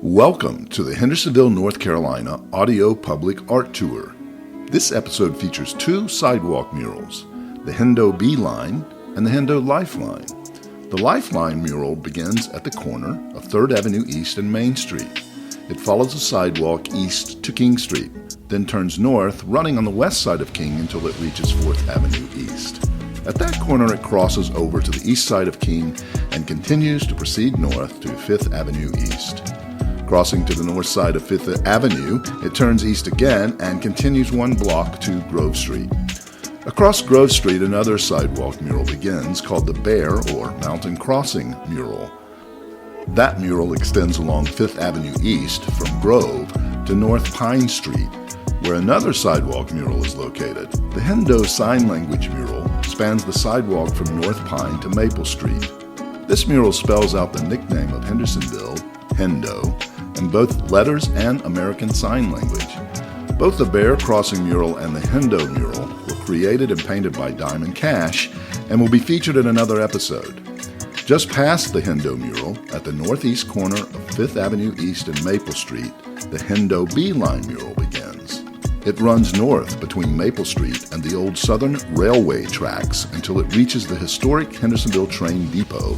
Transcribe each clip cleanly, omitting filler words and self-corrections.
Welcome to the Hendersonville, North Carolina Audio Public Art Tour. This episode features two sidewalk murals, the Hendo Bee Line and the Hendo Life Line. The Life Line mural begins at the corner of 3rd Avenue East and Main Street. It follows the sidewalk east to King Street, then turns north, running on the west side of King until it reaches 4th Avenue East. At that corner, it crosses over to the east side of King and continues to proceed north to 5th Avenue East. Crossing to the north side of 5th Avenue, it turns east again and continues one block to Grove Street. Across Grove Street, another sidewalk mural begins called the Bear or Mountain Crossing mural. That mural extends along 5th Avenue East from Grove to North Pine Street, where another sidewalk mural is located. The Hendo Sign Language mural spans the sidewalk from North Pine to Maple Street. This mural spells out the nickname of Hendersonville, Hendo, in both letters and American Sign Language. Both the Bear Crossing mural and the Hendo mural were created and painted by Diamond Cash and will be featured in another episode. Just past the Hendo mural, at the northeast corner of 5th Avenue East and Maple Street, the Hendo Bee Line mural begins. It runs north between Maple Street and the old Southern Railway tracks until it reaches the historic Hendersonville train depot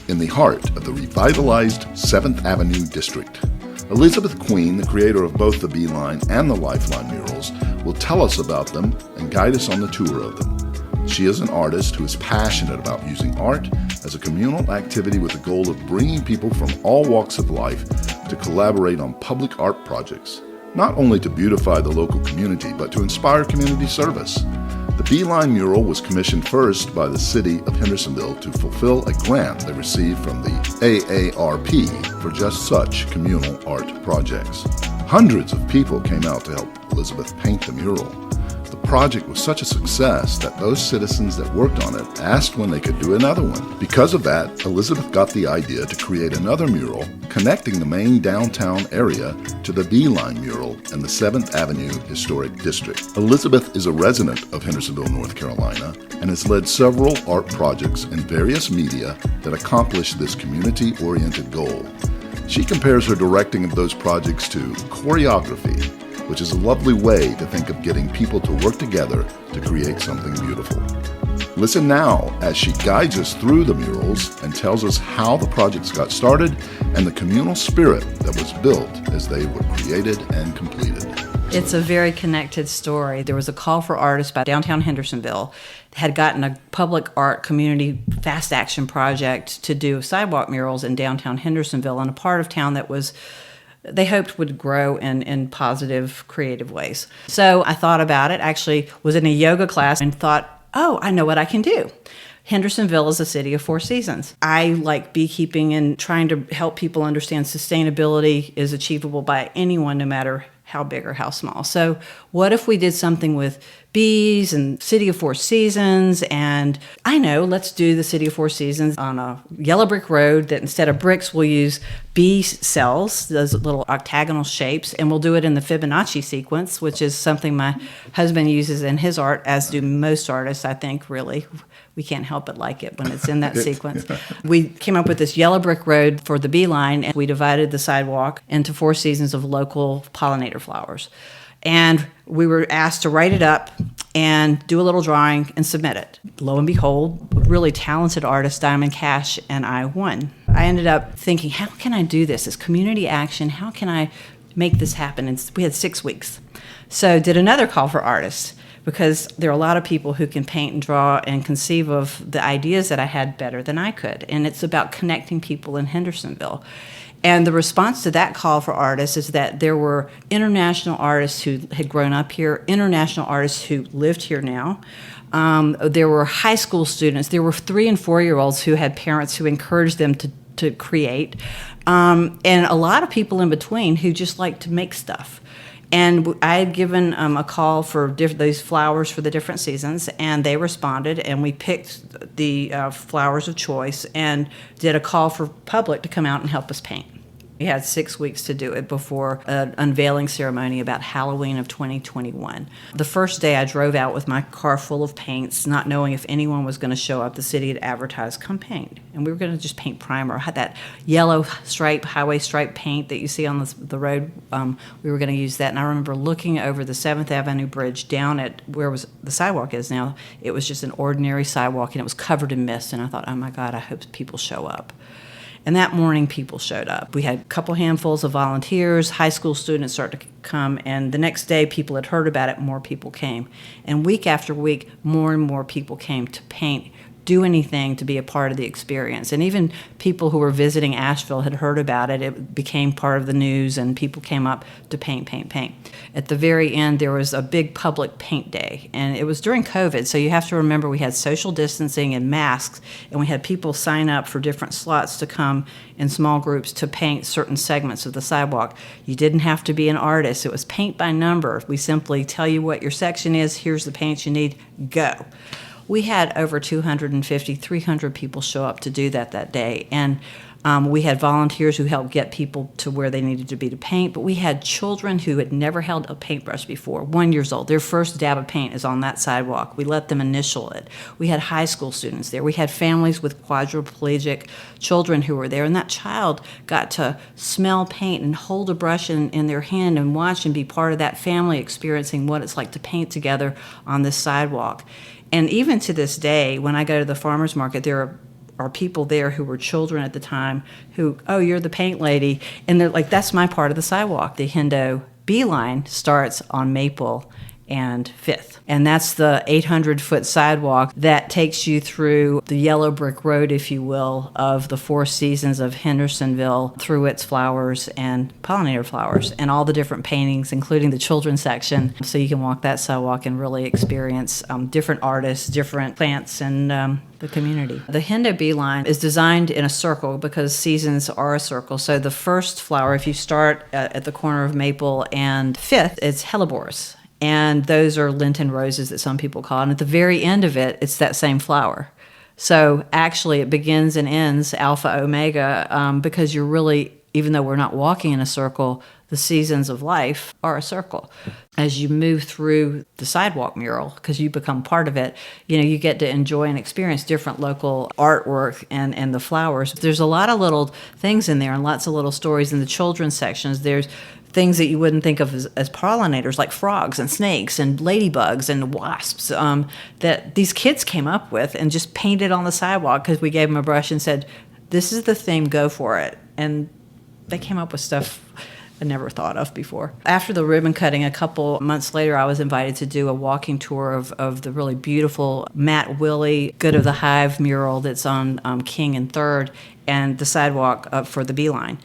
in the heart of the revitalized 7th Avenue district. Elizabeth Queen, the creator of both the Bee Line and the Lifeline murals, will tell us about them and guide us on the tour of them. She is an artist who is passionate about using art as a communal activity with the goal of bringing people from all walks of life to collaborate on public art projects, not only to beautify the local community, but to inspire community service. The Bee Line mural was commissioned first by the city of Hendersonville to fulfill a grant they received from the AARP for just such communal art projects. Hundreds of people came out to help Elizabeth paint the mural. The project was such a success that those citizens that worked on it asked when they could do another one. Because of that, Elizabeth got the idea to create another mural connecting the main downtown area to the Bee Line mural in the 7th Avenue Historic District. Elizabeth is a resident of Hendersonville, North Carolina, and has led several art projects in various media that accomplish this community-oriented goal. She compares her directing of those projects to choreography, which is a lovely way to think of getting people to work together to create something beautiful. Listen now as she guides us through the murals and tells us how the projects got started and the communal spirit that was built as they were created and completed. It's a very connected story. There was a call for artists by downtown Hendersonville, had gotten a public art community fast action project to do sidewalk murals in downtown Hendersonville in a part of town that was they hoped would grow in positive, creative ways. So I thought about it, actually was in a yoga class and thought, oh, I know what I can do. Hendersonville is a city of 4 seasons. I like beekeeping and trying to help people understand sustainability is achievable by anyone, no matter how big or how small. So what if we did something with bees and City of 4 Seasons? And I know, let's do the City of 4 Seasons on a yellow brick road that instead of bricks, we'll use bee cells, those little octagonal shapes, and we'll do it in the Fibonacci sequence, which is something my husband uses in his art, as do most artists, I think, really. We can't help but like it when it's in that sequence. We came up with this yellow brick road for the Bee Line, and we divided the sidewalk into 4 seasons of local pollinator flowers. And we were asked to write it up and do a little drawing and submit it. Lo and behold, a really talented artist, Diamond Cash, and I won. I ended up thinking, how can I do this? It's community action. How can I make this happen? And we had 6 weeks. So did another call for artists, because there are a lot of people who can paint and draw and conceive of the ideas that I had better than I could. And it's about connecting people in Hendersonville. And the response to that call for artists is that there were international artists who had grown up here, international artists who lived here now. There were high school students. There were 3- and 4-year-olds who had parents who encouraged them to create. And a lot of people in between who just like to make stuff. And I had given a call for those flowers for the different seasons, and they responded, and we picked the flowers of choice and did a call for public to come out and help us paint. We had 6 weeks to do it before an unveiling ceremony about Halloween of 2021. The first day I drove out with my car full of paints, not knowing if anyone was going to show up. The city had advertised, come paint. And we were going to just paint primer. I had that yellow stripe, highway stripe paint that you see on the road. We were going to use that. And I remember looking over the 7th Avenue Bridge down at where the sidewalk is now. It was just an ordinary sidewalk, and it was covered in mist. And I thought, oh my God, I hope people show up. And that morning, people showed up. We had a couple handfuls of volunteers, high school students started to come, and the next day, people had heard about it, more people came. And week after week, more and more people came to paint, do anything to be a part of the experience. And even people who were visiting Asheville had heard about it. It became part of the news, and people came up to paint. At the very end, there was a big public paint day, and it was during COVID, so you have to remember we had social distancing and masks, and we had people sign up for different slots to come in small groups to paint certain segments of the sidewalk. You didn't have to be an artist. It was paint by number. We simply tell you what your section is, here's the paints you need, go. We had over 250, 300 people show up to do that day. And we had volunteers who helped get people to where they needed to be to paint. But we had children who had never held a paintbrush before, 1 year old. Their first dab of paint is on that sidewalk. We let them initial it. We had high school students there. We had families with quadriplegic children who were there. And that child got to smell paint and hold a brush in their hand and watch and be part of that family experiencing what it's like to paint together on this sidewalk. And even to this day, when I go to the farmer's market, there are people there who were children at the time who, oh, you're the paint lady. And they're like, that's my part of the sidewalk. The Hendo Bee Line starts on Maple and 5th. And that's the 800-foot sidewalk that takes you through the yellow brick road, if you will, of the 4 seasons of Hendersonville through its flowers and pollinator flowers and all the different paintings, including the children's section. So you can walk that sidewalk and really experience different artists, different plants, and the community. The Hendo Bee Line is designed in a circle because seasons are a circle. So the first flower, if you start at the corner of Maple and 5th, it's hellebores. And those are Lenten roses that some people call it. And at the very end of it, it's that same flower. So actually it begins and ends alpha omega because you're really, even though we're not walking in a circle, the seasons of life are a circle. As you move through the sidewalk mural, because you become part of it, you get to enjoy and experience different local artwork and the flowers. There's a lot of little things in there and lots of little stories in the children's sections. There's things that you wouldn't think of as pollinators, like frogs and snakes and ladybugs and wasps, that these kids came up with and just painted on the sidewalk because we gave them a brush and said, this is the theme, go for it. And they came up with stuff I never thought of before. After the ribbon cutting, a couple months later, I was invited to do a walking tour of the really beautiful Matt Willey Good of the Hive mural that's on King and 3rd and the sidewalk up for the Bee Line.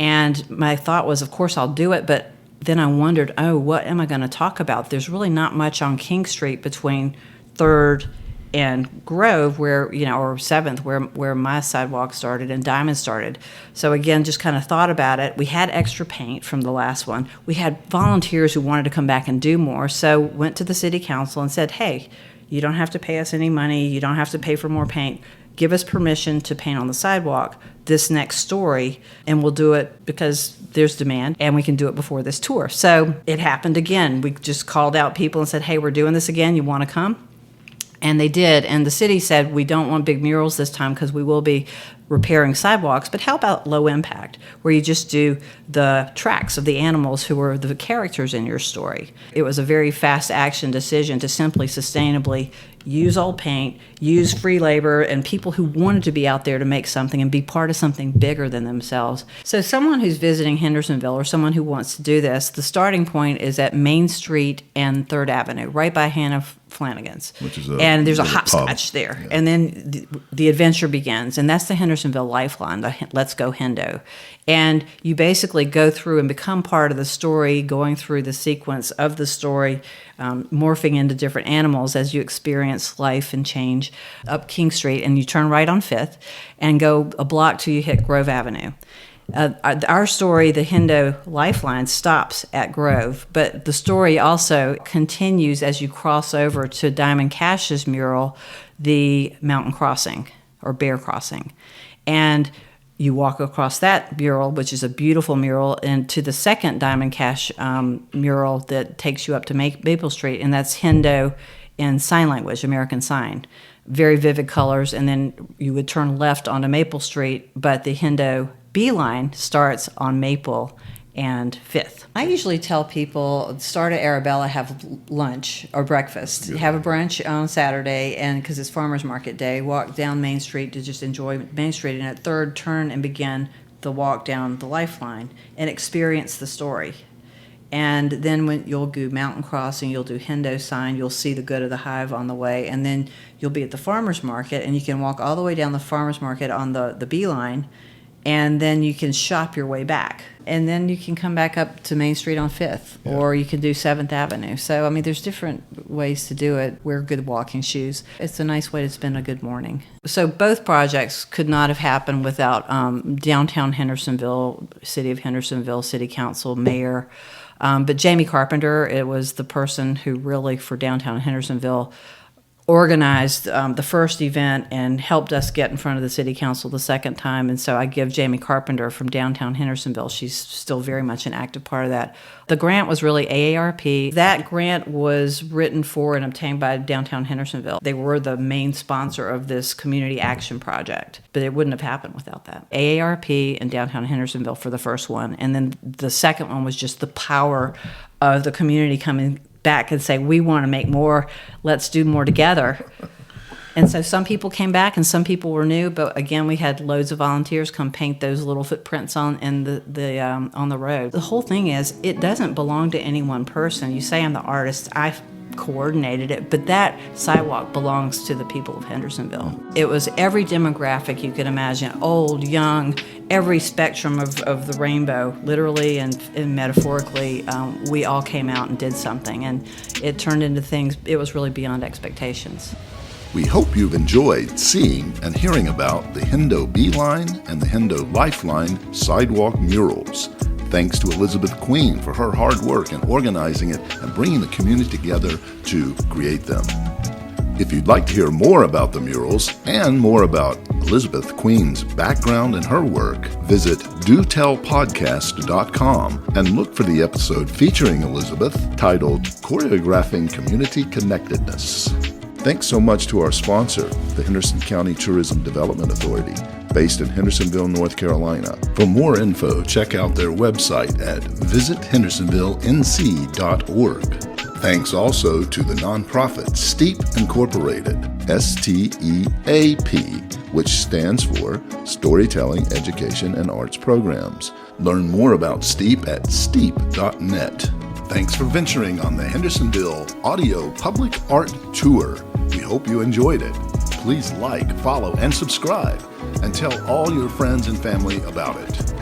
And my thought was, of course, I'll do it, but then I wondered, what am I going to talk about? There's really not much on King Street between 3rd and Grove, where, or 7th, where my sidewalk started and Diamond started. So again, just kind of thought about it. We had extra paint from the last one. We had volunteers who wanted to come back and do more. So went to the city council and said, hey, you don't have to pay us any money. You don't have to pay for more paint. Give us permission to paint on the sidewalk this next story, and we'll do it because there's demand, and we can do it before this tour. So it happened again. We just called out people and said, hey, we're doing this again. You want to come? And they did. And the city said, we don't want big murals this time because we will be repairing sidewalks, but how about low impact, where you just do the tracks of the animals who are the characters in your story? It was a very fast action decision to simply sustainably use old paint, use free labor, and people who wanted to be out there to make something and be part of something bigger than themselves. So someone who's visiting Hendersonville or someone who wants to do this, the starting point is at Main Street and 3rd Avenue, right by Hannah Flanagan's. And there's a hopscotch there. Yeah. And then the adventure begins, and that's the Hendersonville Life Line, the Let's Go Hendo. And you basically go through and become part of the story, going through the sequence of the story, morphing into different animals as you experience life and change up King Street. And you turn right on 5th and go a block till you hit Grove Avenue. Our story, the Hendo Life Line, stops at Grove, but the story also continues as you cross over to Diamond Cash's mural, the Mountain Crossing or Bear Crossing. And you walk across that mural, which is a beautiful mural, and to the second Diamond Cash mural that takes you up to Maple Street, and that's Hendo in sign language, American Sign. Very vivid colors, and then you would turn left onto Maple Street, but the Hendo Bee Line starts on Maple and 5th. I usually tell people, start at Arabella, have lunch or breakfast, have a brunch on Saturday, and because it's farmers market day, walk down Main Street to just enjoy Main Street, and at 3rd turn and begin the walk down the Lifeline and experience the story. And then when you'll do Mountain Crossing, you'll do Hendo Sign, you'll see the Good of the Hive on the way, and then you'll be at the farmers market, and you can walk all the way down the farmers market on the Bee Line, and then you can shop your way back. And then you can come back up to Main Street on 5th, or you can do 7th Avenue. So, I mean, there's different ways to do it. Wear good walking shoes. It's a nice way to spend a good morning. So both projects could not have happened without downtown Hendersonville, City of Hendersonville, City Council, Mayor. But Jamie Carpenter, it was the person who really, for downtown Hendersonville, organized the first event and helped us get in front of the city council the second time. And so I give Jamie Carpenter from downtown Hendersonville, she's still very much an active part of that. The grant was really AARP. That grant was written for and obtained by downtown Hendersonville. They were the main sponsor of this community action project, but it wouldn't have happened without that. AARP and downtown Hendersonville for the first one. And then the second one was just the power of the community coming back and say, we want to make more, let's do more together. And so some people came back and some people were new, but again, we had loads of volunteers come paint those little footprints on the road. The whole thing is, it doesn't belong to any one person. You say I'm the artist, I coordinated it, but that sidewalk belongs to the people of Hendersonville. It was every demographic you could imagine, old, young, every spectrum of the rainbow, literally and metaphorically. We all came out and did something, and it turned into things. It was really beyond expectations. We hope you've enjoyed seeing and hearing about the Hendo Bee Line and the Hendo Life Line sidewalk murals. Thanks to Elizabeth Queen for her hard work in organizing it and bringing the community together to create them. If you'd like to hear more about the murals and more about Elizabeth Queen's background and her work, visit dotellpodcast.com and look for the episode featuring Elizabeth titled Choreographing Community Connectedness. Thanks so much to our sponsor, the Henderson County Tourism Development Authority, based in Hendersonville, North Carolina. For more info, check out their website at visithendersonvillenc.org. Thanks also to the nonprofit STEEP Incorporated, STEAP, which stands for Storytelling, Education, and Arts Programs. Learn more about STEEP at steep.net. Thanks for venturing on the Hendersonville Audio Public Art Tour. We hope you enjoyed it. Please like, follow, and subscribe, and tell all your friends and family about it.